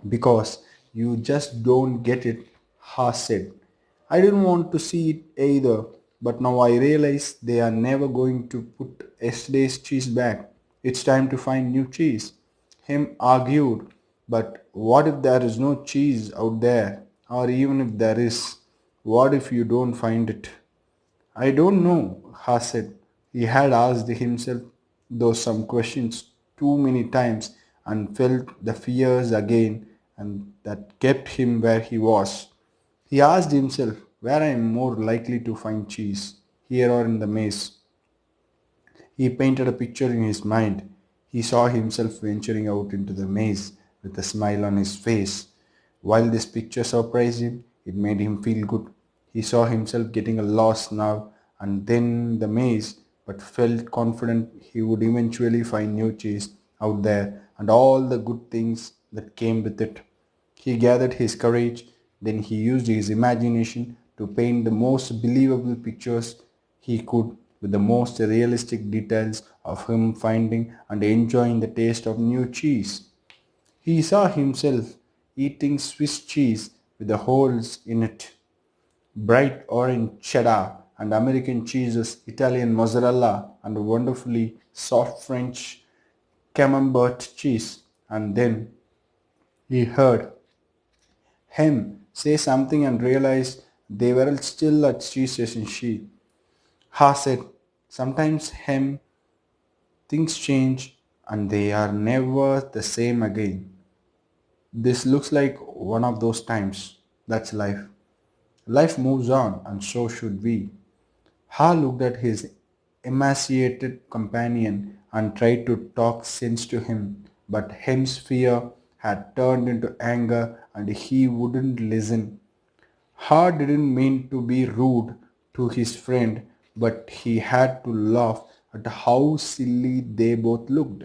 because you just don't get it, Haas said. I didn't want to see it either, but now I realize they are never going to put yesterday's cheese back. It's time to find new cheese. Him argued, but what if there is no cheese out there? Or even if there is, what if you don't find it? I don't know, Haas said. He had asked himself those some questions too many times and felt the fears again and that kept him where he was. He asked himself where I am more likely to find cheese, here or in the maze. He painted a picture in his mind. He saw himself venturing out into the maze with a smile on his face. While this picture surprised him, it made him feel good. He saw himself getting lost now and then in the maze, but felt confident he would eventually find new cheese out there and all the good things that came with it. He gathered his courage, then he used his imagination to paint the most believable pictures he could with the most realistic details of him finding and enjoying the taste of new cheese. He saw himself eating Swiss cheese with the holes in it, bright orange cheddar and American cheeses, Italian mozzarella and wonderfully soft French camembert cheese. And then he heard him say something and realized they were still at cheese station. Ha said, sometimes him things change and they are never the same again. This looks like one of those times. That's life. Life moves on and so should we. Ha looked at his emaciated companion and tried to talk sense to him, but Hem's fear had turned into anger and he wouldn't listen. Ha didn't mean to be rude to his friend, but he had to laugh at how silly they both looked.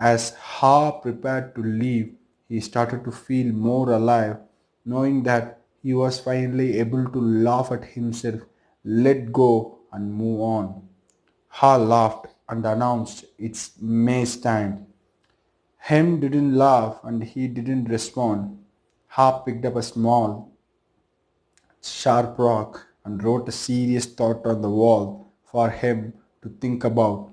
As Ha prepared to leave, he started to feel more alive, knowing that he was finally able to laugh at himself, let go, and move on. Ha laughed and announced it's May's time. Hem didn't laugh and he didn't respond. Ha picked up a small, sharp rock and wrote a serious thought on the wall for him to think about.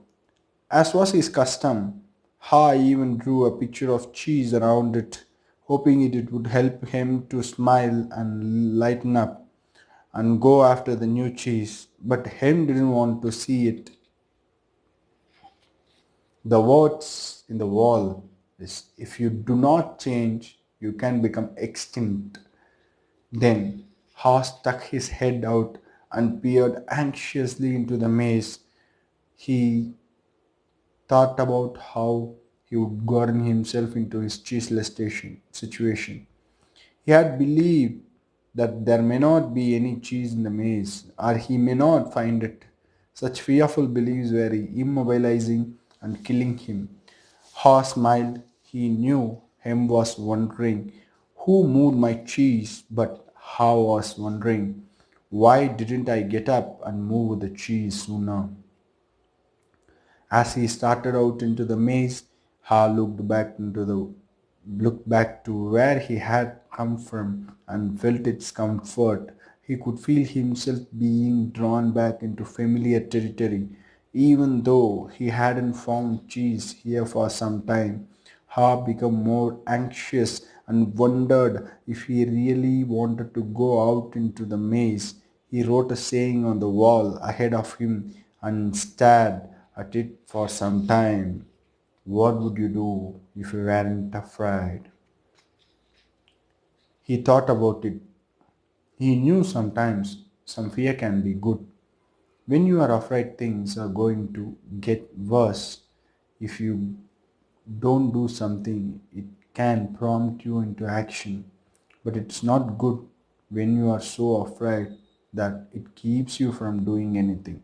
As was his custom, Ha even drew a picture of cheese around it, hoping it would help him to smile and lighten up and go after the new cheese. But Hem didn't want to see it. The words in the wall is if you do not change, you can become extinct. Then Ha stuck his head out and peered anxiously into the maze. He thought about how he would gotten himself into his cheeseless situation. He had believed that there may not be any cheese in the maze, or he may not find it. Such fearful beliefs were immobilizing and killing him. Haw smiled. He knew Hem was wondering who moved my cheese, but Haw was wondering why didn't I get up and move the cheese sooner? As he started out into the maze, Ha looked back to where he had come from and felt its comfort. He could feel himself being drawn back into familiar territory, even though he hadn't found cheese here for some time. Ha became more anxious and wondered if he really wanted to go out into the maze. He wrote a saying on the wall ahead of him and stared at it for some time. What would you do if you weren't afraid? He thought about it. He knew sometimes some fear can be good. When you are afraid things are going to get worse, if you don't do something, it can prompt you into action. But it's not good when you are so afraid that it keeps you from doing anything.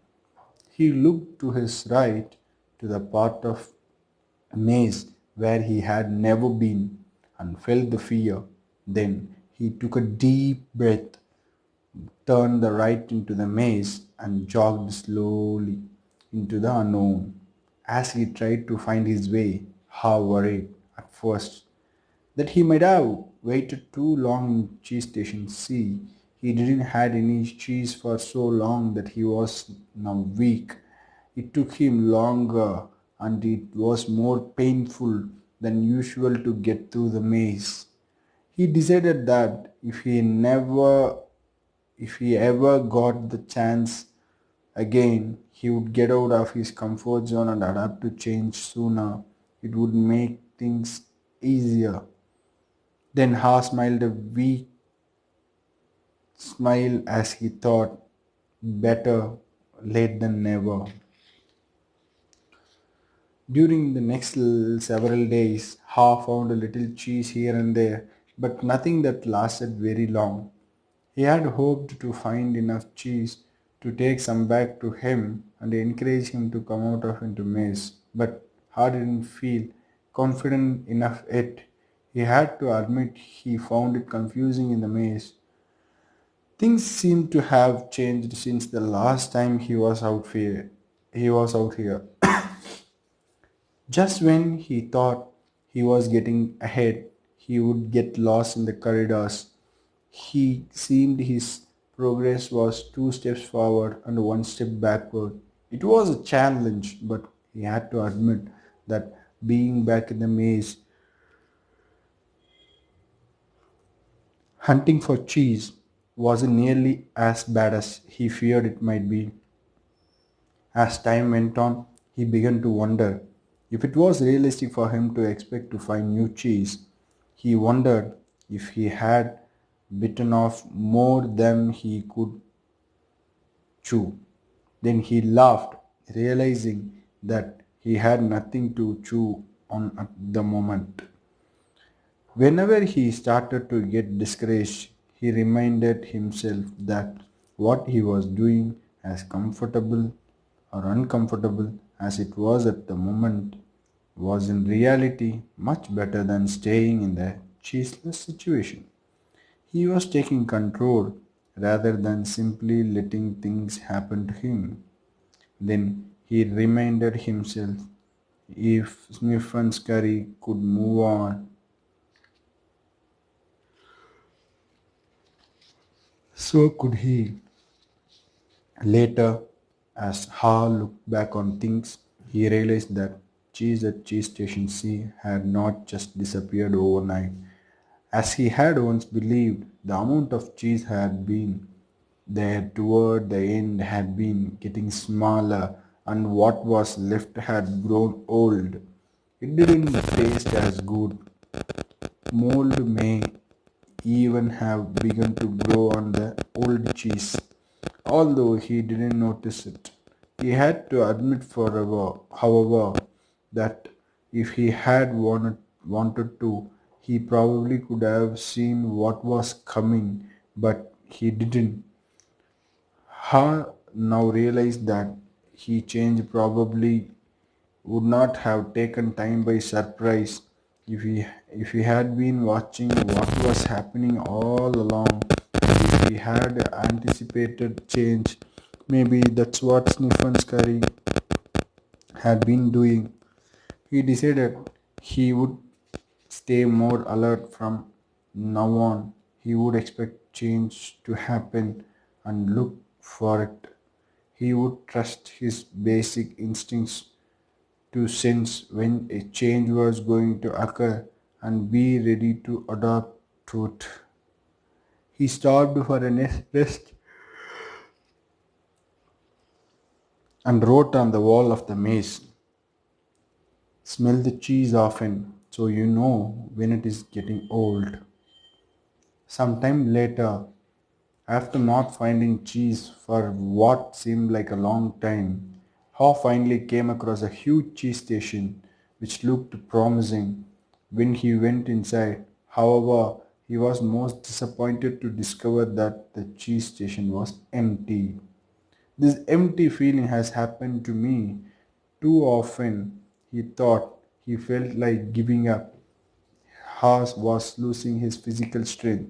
He looked to his right to the part of maze where he had never been and felt the fear. Then he took a deep breath, turned the right into the maze, and jogged slowly into the unknown. As he tried to find his way, how worried at first. that he might have waited too long in cheese station C. He didn't had any cheese for so long that he was now weak. It took him longer and it was more painful than usual to get through the maze. He decided that if he ever got the chance again, he would get out of his comfort zone and adapt to change sooner. It would make things easier. Then Ha smiled a weak smile as he thought, better late than never. During the next several days, Ha found a little cheese here and there, but nothing that lasted very long. He had hoped to find enough cheese to take some back to him and encourage him to come out of into maze, but Ha didn't feel confident enough yet. He had to admit he found it confusing in the maze. Things seemed to have changed since the last time he was out here. Just when he thought he was getting ahead, he would get lost in the corridors. He seemed his progress was two steps forward and one step backward. It was a challenge, but he had to admit that being back in the maze, hunting for cheese, wasn't nearly as bad as he feared it might be. As time went on, he began to wonder if it was realistic for him to expect to find new cheese. He wondered if he had bitten off more than he could chew. Then he laughed, realizing that he had nothing to chew on at the moment. Whenever he started to get discouraged, he reminded himself that what he was doing, as comfortable or uncomfortable as it was at the moment, was in reality much better than staying in the cheeseless situation. He was taking control rather than simply letting things happen to him. Then he reminded himself if Sniff and Scurry could move on, so could he. Later, as Hall looked back on things, he realized that cheese at Cheese Station C had not just disappeared overnight. As he had once believed, the amount of cheese had been there toward the end had been getting smaller and what was left had grown old. It didn't taste as good. Mold may even have begun to grow on the old cheese, although he didn't notice it. He had to admit forever, however, that if he had wanted to, he probably could have seen what was coming, but he didn't. Ha now realized that he change probably would not have taken time by surprise if he had been watching what was happening all along. If he had anticipated change, maybe that's what Sniff and Scurry had been doing. He decided he would stay more alert from now on. He would expect change to happen and look for it. He would trust his basic instincts to sense when a change was going to occur and be ready to adapt to it. He stopped for a rest and wrote on the wall of the maze, smell the cheese often so you know when it is getting old. Sometime later, after not finding cheese for what seemed like a long time, Haw finally came across a huge cheese station which looked promising. When he went inside, however, he was most disappointed to discover that the cheese station was empty. This empty feeling has happened to me too often, he thought. He felt like giving up. Haas was losing his physical strength.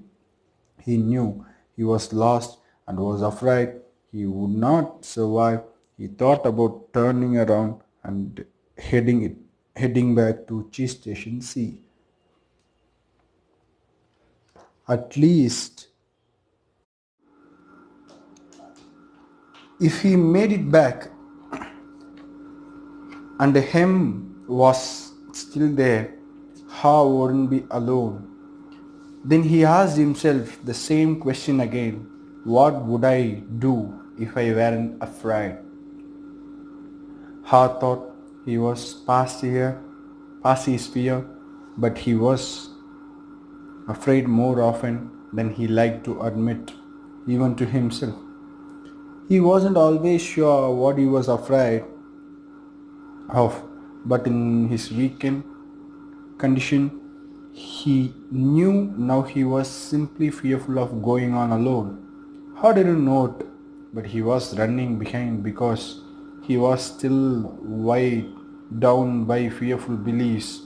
He knew he was lost and was afraid he would not survive. He thought about turning around and heading back to Cheese Station C. At least, if he made it back and the hem was still there, how wouldn't be alone? Then he asked himself the same question again. What would I do if I weren't afraid? Ha thought he was past his fear, but he was afraid more often than he liked to admit, even to himself. He wasn't always sure what he was afraid of, but in his weakened condition, he knew now he was simply fearful of going on alone. How didn't know it, but he was running behind because he was still weighed down by fearful beliefs.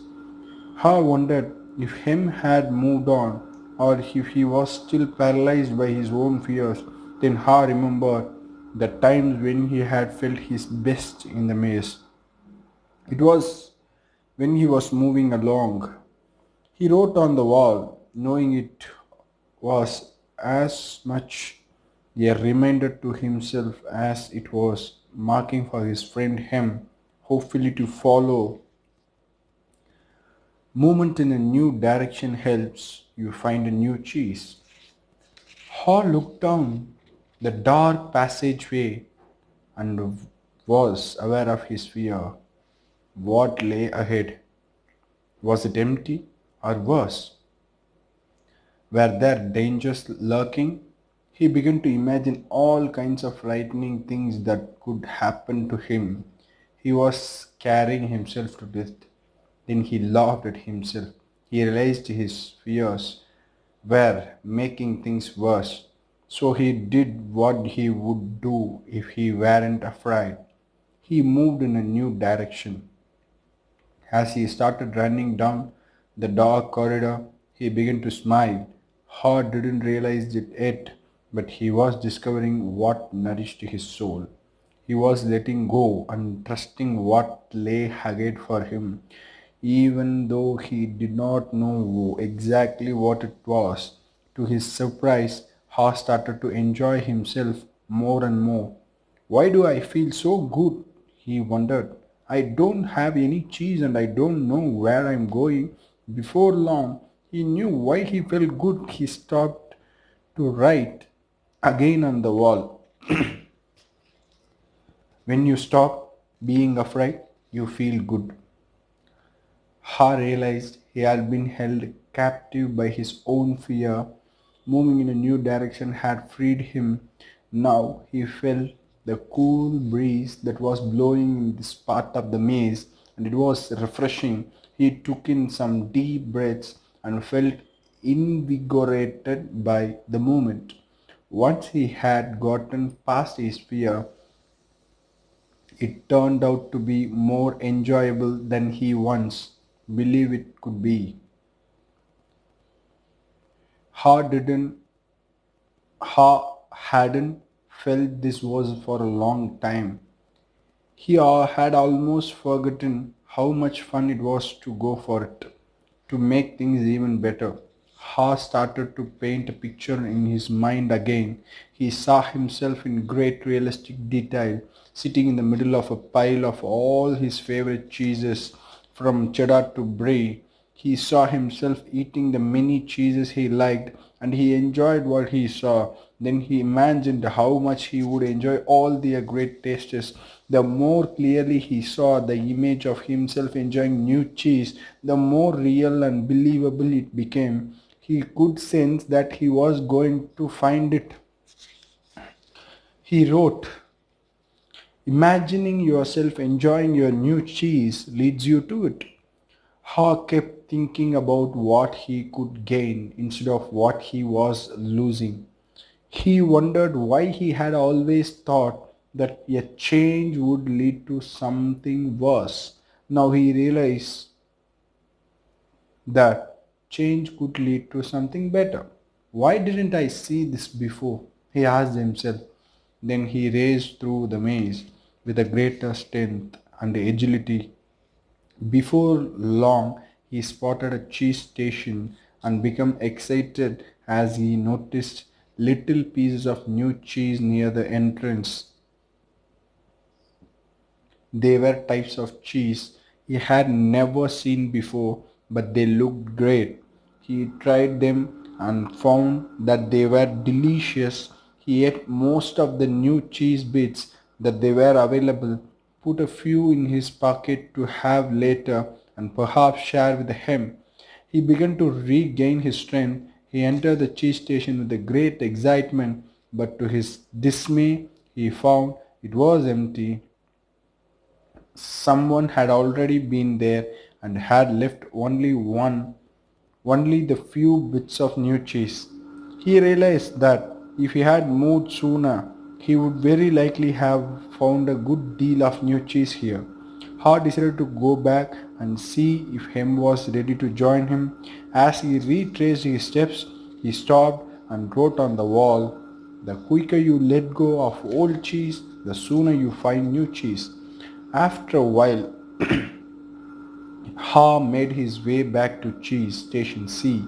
Ha wondered if him had moved on or if he was still paralyzed by his own fears. Then Ha remembered the times when he had felt his best in the maze. It was when he was moving along. He wrote on the wall, knowing it was as much a reminder to himself as it was marking for his friend him, hopefully to follow. Movement in a new direction helps you find a new cheese. Hall looked down the dark passageway and was aware of his fear. What lay ahead? Was it empty or worse? Were there dangers lurking? He began to imagine all kinds of frightening things that could happen to him. He was scaring himself to death. Then he laughed at himself. He realized his fears were making things worse. So he did what he would do if he weren't afraid. He moved in a new direction. As he started running down the dark corridor, he began to smile. Hart didn't realize it yet, but he was discovering what nourished his soul. He was letting go and trusting what lay ahead for him, even though he did not know exactly what it was. To his surprise, Hart started to enjoy himself more and more. Why do I feel so good? He wondered. I don't have any cheese and I don't know where I'm going. Before long, he knew why he felt good. He stopped to write again on the wall. When you stop being afraid, you feel good. Ha realized he had been held captive by his own fear. Moving in a new direction had freed him. Now he felt the cool breeze that was blowing in this part of the maze, and it was refreshing. He took in some deep breaths and felt invigorated by the moment. Once he had gotten past his fear, it turned out to be more enjoyable than he once believed it could be. Ha didn't Ha hadn't felt this was for a long time. He had almost forgotten how much fun it was to go for it. To make things even better, Ha started to paint a picture in his mind again. He saw himself in great realistic detail, sitting in the middle of a pile of all his favorite cheeses, from cheddar to brie. He saw himself eating the many cheeses he liked, and he enjoyed what he saw. Then he imagined how much he would enjoy all their great tastes. The more clearly he saw the image of himself enjoying new cheese, the more real and believable it became. He could sense that he was going to find it. He wrote, imagining yourself enjoying your new cheese leads you to it. Haw kept thinking about what he could gain instead of what he was losing. He wondered why he had always thought that a change would lead to something worse. Now he realized that change could lead to something better. Why didn't I see this before? He asked himself. Then he raced through the maze with a greater strength and agility. Before long, he spotted a cheese station and became excited as he noticed little pieces of new cheese near the entrance. They were types of cheese he had never seen before, but they looked great. He tried them and found that they were delicious. He ate most of the new cheese bits that they were available, put a few in his pocket to have later and perhaps share with him. He began to regain his strength. He entered the cheese station with a great excitement, but to his dismay, he found it was empty. Someone had already been there and had left only the few bits of new cheese. He realized that if he had moved sooner, he would very likely have found a good deal of new cheese here. Hart decided to go back and see if Hem was ready to join him. As he retraced his steps, he stopped and wrote on the wall, "The quicker you let go of old cheese, the sooner you find new cheese." After a while, Ha made his way back to Cheese Station C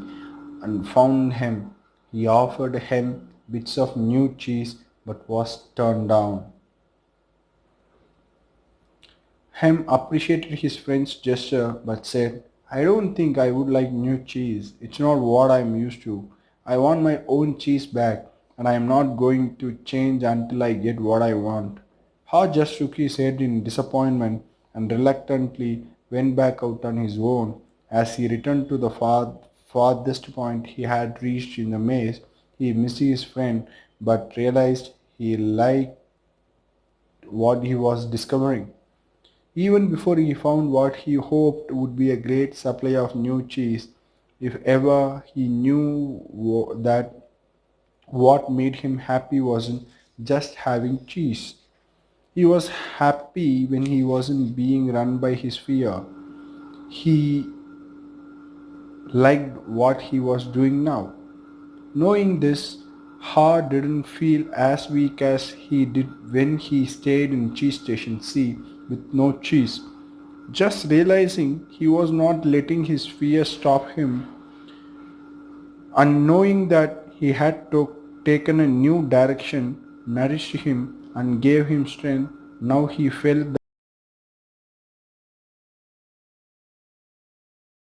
and found him. He offered him bits of new cheese but was turned down. Hem appreciated his friend's gesture but said, "I don't think I would like new cheese. It's not what I'm used to. I want my own cheese back, and I am not going to change until I get what I want." Ha just shook his head in disappointment and reluctantly went back out on his own. As he returned to the farthest point he had reached in the maze, he missed his friend but realized he liked what he was discovering. Even before he found what he hoped would be a great supply of new cheese, if ever he knew that what made him happy wasn't just having cheese. He was happy when he wasn't being run by his fear. He liked what he was doing now. Knowing this, Ha didn't feel as weak as he did when he stayed in Cheese Station C with no cheese. Just realizing he was not letting his fear stop him, and knowing that he had taken a new direction nourished him and gave him strength, now he felt